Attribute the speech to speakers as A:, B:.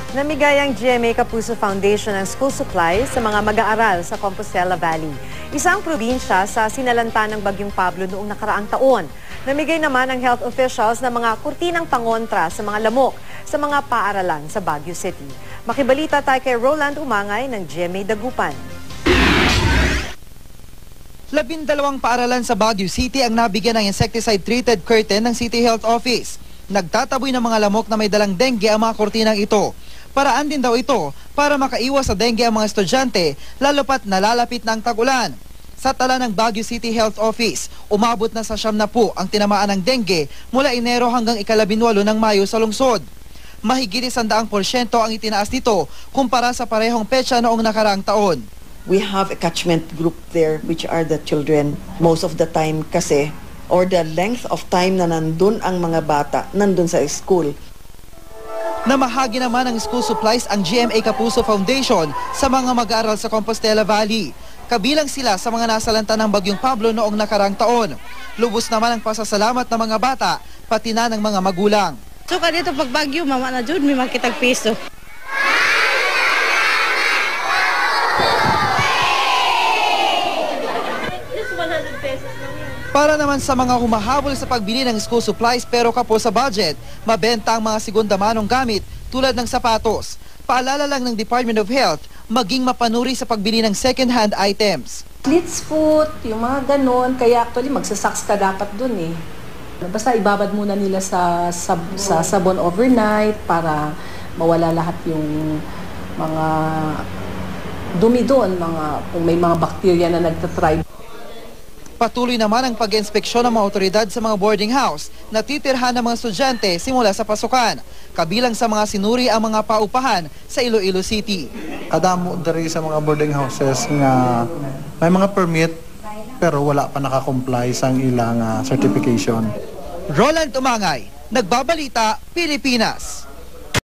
A: Namigay ang GMA Kapuso Foundation ng school supplies sa mga mag-aaral sa Compostela Valley. Isang probinsya sa sinalanta ng Bagyong Pablo noong nakaraang taon. Namigay naman ang health officials ng mga kurtinang pangontra sa mga lamok sa mga paaralan sa Baguio City. Makibalita tayo kay Roland Umangay ng GMA Dagupan.
B: 12 paaralan sa Baguio City ang nabigyan ng insecticide-treated curtain ng City Health Office. Nagtataboy ng mga lamok na may dalang dengue ang mga kurtinang ito. Paraan din daw ito para makaiwas sa dengue ang mga estudyante, lalo pat nalalapit na ang tag-ulan. Sa tala ng Baguio City Health Office, umabot na sa 70 ang tinamaan ng dengue mula Enero hanggang ika-18 ng Mayo sa lungsod. Mahigit 100% ang itinaas nito kumpara sa parehong petsa noong nakaraang taon.
C: We have a catchment group there which are the children most of the time kasi or the length of time na nandun ang mga bata, nandun sa school.
B: Namahagi naman ng school supplies ang GMA Kapuso Foundation sa mga mag-aaral sa Compostela Valley. Kabilang sila sa mga nasalanta ng Bagyong Pablo noong nakaraang taon. Lubos naman ang pasasalamat ng mga bata, pati na ng mga magulang.
D: So dito pag bagyo, mama na jud, may makitag piso.
B: Para naman sa mga humahabol sa pagbili ng school supplies pero kapos sa budget, mabenta ang mga segunda manong gamit tulad ng sapatos. Paalala lang ng Department of Health, maging mapanuri sa pagbili ng second-hand items.
E: Slits foot, yung mga ganon, kaya actually magsasaks ka dapat dun eh. Basta ibabad muna nila sa sabon overnight para mawala lahat yung mga dumi doon, kung may mga bakterya na nagtatribe.
B: Patuloy naman ang pag-inspeksyon ng mga otoridad sa mga boarding house na titirhan ng mga estudyante simula sa pasukan. Kabilang sa mga sinuri ang mga paupahan sa Iloilo City.
F: Kadamo dari sa mga boarding houses nga may mga permit pero wala pa nakakomply sa ilang certification.
B: Roland Umangay, Nagbabalita, Pilipinas.